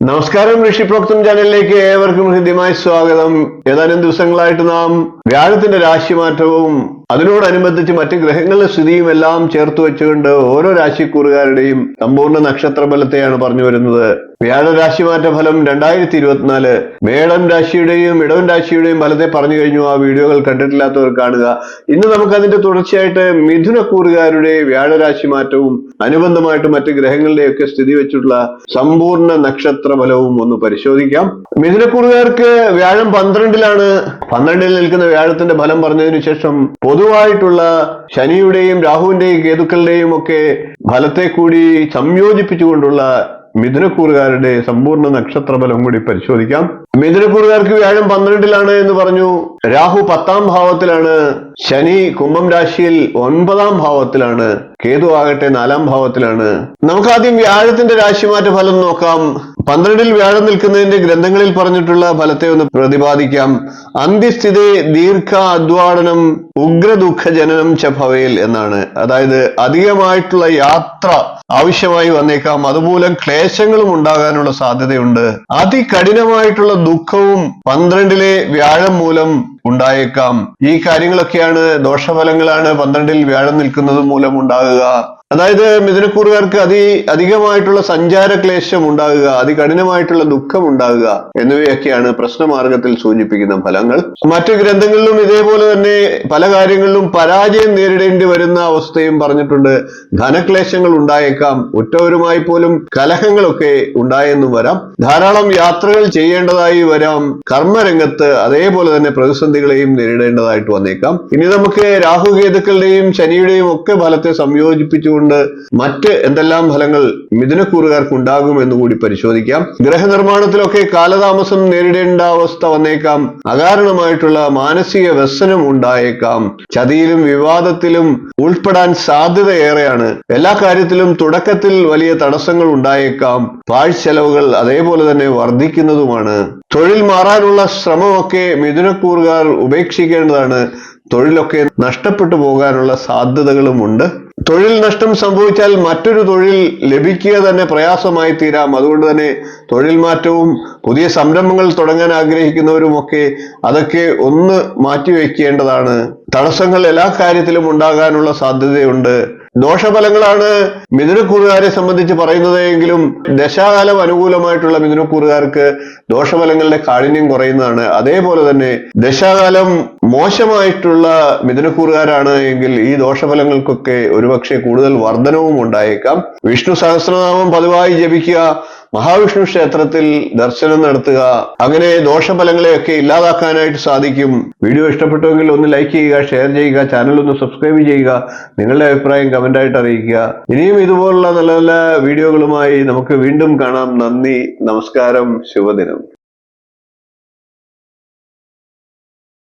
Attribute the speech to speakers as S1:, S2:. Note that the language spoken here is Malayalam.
S1: നമസ്കാരം, ഋഷിപ്രോക്തം ചാനലിലേക്ക് ഏവർക്കും ഹൃദ്യമായ സ്വാഗതം. ഏതാനും ദിവസങ്ങളായിട്ട് നാം വ്യാഴത്തിന്റെ രാശിമാറ്റവും അതിനോടനുബന്ധിച്ച് മറ്റ് ഗ്രഹങ്ങളുടെ സ്ഥിതിയും എല്ലാം ചേർത്ത് വെച്ചുകൊണ്ട് ഓരോ രാശിക്കൂറുകാരുടെയും സമ്പൂർണ്ണ നക്ഷത്ര ഫലത്തെയാണ് പറഞ്ഞു വരുന്നത്. വ്യാഴ രാശിമാറ്റ ഫലം 2024 മേടം രാശിയുടെയും ഇടവൻ രാശിയുടെയും ഫലത്തെ പറഞ്ഞു കഴിഞ്ഞു. ആ വീഡിയോകൾ കണ്ടിട്ടില്ലാത്തവർ കാണുക. ഇന്ന് നമുക്ക് അതിന്റെ തുടർച്ചയായിട്ട് മിഥുനക്കൂറുകാരുടെ വ്യാഴരാശി മാറ്റവും അനുബന്ധമായിട്ട് മറ്റ് ഗ്രഹങ്ങളുടെയൊക്കെ സ്ഥിതി വെച്ചിട്ടുള്ള സമ്പൂർണ്ണ നക്ഷത്ര ഫലവും ഒന്ന് പരിശോധിക്കാം. മിഥുനക്കൂറുകാർക്ക് വ്യാഴം 12-ലാണ്. 12-ൽ നിൽക്കുന്ന വ്യാഴത്തിന്റെ ഫലം പറഞ്ഞതിനു ശേഷം പൊതുവായിട്ടുള്ള ശനിയുടെയും രാഹുവിന്റെയും കേതുക്കളുടെയും ഒക്കെ ഫലത്തെ കൂടി സംയോജിപ്പിച്ചുകൊണ്ടുള്ള മിഥുനക്കൂറുകാരുടെ സമ്പൂർണ്ണ നക്ഷത്രഫലം കൂടി പരിശോധിക്കാം. മിഥുനക്കൂറുകാർക്ക് വ്യാഴം 12-ലാണ് എന്ന് പറഞ്ഞു. രാഹു 10-ാം ഭാവത്തിലാണ്. ശനി കുംഭം രാശിയിൽ 9-ാം ഭാവത്തിലാണ്. കേതു ആകട്ടെ 4-ാം ഭാവത്തിലാണ്. നമുക്ക് ആദ്യം വ്യാഴത്തിന്റെ രാശിമാറ്റ ഫലം നോക്കാം. 12-ൽ വ്യാഴം നിൽക്കുന്നതിന്റെ ഗ്രന്ഥങ്ങളിൽ പറഞ്ഞിട്ടുള്ള ഫലത്തെ ഒന്ന് പ്രതിപാദിക്കാം. അന്ത്യസ്ഥിതി ദീർഘ അധ്വാടനം ഉഗ്ര ദുഃഖ ജനനം ച ഭവേൽ എന്നാണ്. അതായത് അധികമായിട്ടുള്ള യാത്ര ആവശ്യമായി വന്നേക്കാം. അതുമൂലം ക്ലേശങ്ങളും ഉണ്ടാകാനുള്ള സാധ്യതയുണ്ട്. അതികഠിനമായിട്ടുള്ള ദുഃഖവും 12-ലെ വ്യാഴം മൂലം ഉണ്ടായേക്കാം. ഈ കാര്യങ്ങളൊക്കെയാണ് ദോഷഫലങ്ങളാണ് 12-ൽ വ്യാഴം നിൽക്കുന്നത് മൂലം ഉണ്ടാകുക. അതായത് മിഥുനക്കൂറുകാർക്ക് അധികമായിട്ടുള്ള സഞ്ചാര ക്ലേശം ഉണ്ടാകുക, അതികഠിനമായിട്ടുള്ള ദുഃഖം ഉണ്ടാകുക എന്നിവയൊക്കെയാണ് പ്രശ്നമാർഗത്തിൽ സൂചിപ്പിക്കുന്ന ഫലങ്ങൾ. മറ്റു ഗ്രന്ഥങ്ങളിലും ഇതേപോലെ തന്നെ പല കാര്യങ്ങളിലും പരാജയം നേരിടേണ്ടി വരുന്ന അവസ്ഥയും പറഞ്ഞിട്ടുണ്ട്. ധനക്ലേശങ്ങൾ ഉണ്ടായേക്കാം. ഉറ്റവരുമായി പോലും കലഹങ്ങളൊക്കെ ഉണ്ടായെന്നും വരാം. ധാരാളം യാത്രകൾ ചെയ്യേണ്ടതായി വരാം. കർമ്മരംഗത്ത് അതേപോലെ തന്നെ പ്രതിസന്ധികളെയും നേരിടേണ്ടതായിട്ട് വന്നേക്കാം. ഇനി നമുക്ക് രാഹുകേതുക്കളുടെയും ശനിയുടെയും ഒക്കെ ഫലത്തെ സംയോജിപ്പിച്ചു മറ്റ് എന്തെല്ലാം ഫലങ്ങൾ മിഥുനക്കൂറുകാർക്ക് ഉണ്ടാകും എന്നുകൂടി പരിശോധിക്കാം. ഗ്രഹനിർമ്മാണത്തിലൊക്കെ കാലതാമസം നേരിടേണ്ട അവസ്ഥ വന്നേക്കാം. അകാരണമായിട്ടുള്ള മാനസിക വ്യസനം ഉണ്ടായേക്കാം. ചതിയിലും വിവാദത്തിലും ഉൾപ്പെടാൻ സാധ്യത ഏറെയാണ്. എല്ലാ കാര്യത്തിലും തുടക്കത്തിൽ വലിയ തടസ്സങ്ങൾ ഉണ്ടായേക്കാം. പാഴ്ചെലവുകൾ അതേപോലെ തന്നെ വർദ്ധിക്കുന്നതുമാണ്. തൊഴിൽ മാറാനുള്ള ശ്രമമൊക്കെ മിഥുനക്കൂറുകാർ ഉപേക്ഷിക്കേണ്ടതാണ്. തൊഴിലൊക്കെ നഷ്ടപ്പെട്ടു പോകാനുള്ള സാധ്യതകളുമുണ്ട്. തൊഴിൽ നഷ്ടം സംഭവിച്ചാൽ മറ്റൊരു തൊഴിൽ ലഭിക്കുക തന്നെ പ്രയാസമായി തീരാം. അതുകൊണ്ട് തന്നെ തൊഴിൽ മാറ്റവും പുതിയ സംരംഭങ്ങൾ തുടങ്ങാൻ ആഗ്രഹിക്കുന്നവരുമൊക്കെ അതൊക്കെ ഒന്ന് മാറ്റിവെക്കേണ്ടതാണ്. തടസ്സങ്ങൾ എല്ലാ കാര്യത്തിലും ഉണ്ടാകാനുള്ള സാധ്യതയുണ്ട്. ദോഷഫലങ്ങളാണ് മിഥുനക്കൂറുകാരെ സംബന്ധിച്ച് പറയുന്നത് എങ്കിലും ദശാകാലം അനുകൂലമായിട്ടുള്ള മിഥുനക്കൂറുകാർക്ക് ദോഷഫലങ്ങളുടെ കാഠിന്യം കുറയുന്നതാണ്. അതേപോലെ തന്നെ ദശാകാലം മോശമായിട്ടുള്ള മിഥുനക്കൂറുകാരാണ് എങ്കിൽ ഈ ദോഷഫലങ്ങൾക്കൊക്കെ ഒരുപക്ഷെ കൂടുതൽ വർധനവും ഉണ്ടായേക്കാം. വിഷ്ണു സഹസ്രനാമം പതിവായി ജപിക്കുക, മഹാവിഷ്ണു ക്ഷേത്രത്തിൽ ദർശനം നടത്തുക. അങ്ങനെ ദോഷഫലങ്ങളെയൊക്കെ ഇല്ലാതാക്കാനായിട്ട് സാധിക്കും. വീഡിയോ ഇഷ്ടപ്പെട്ടുവെങ്കിൽ ഒന്ന് ലൈക്ക് ചെയ്യുക, ഷെയർ ചെയ്യുക, ചാനൽ ഒന്ന് സബ്സ്ക്രൈബ് ചെയ്യുക. നിങ്ങളുടെ അഭിപ്രായം കമന്റായിട്ട് അറിയിക്കുക. ഇനിയും ഇതുപോലുള്ള നല്ല നല്ല വീഡിയോകളുമായി നമുക്ക് വീണ്ടും കാണാം. നന്ദി, നമസ്കാരം, ശുഭദിനം.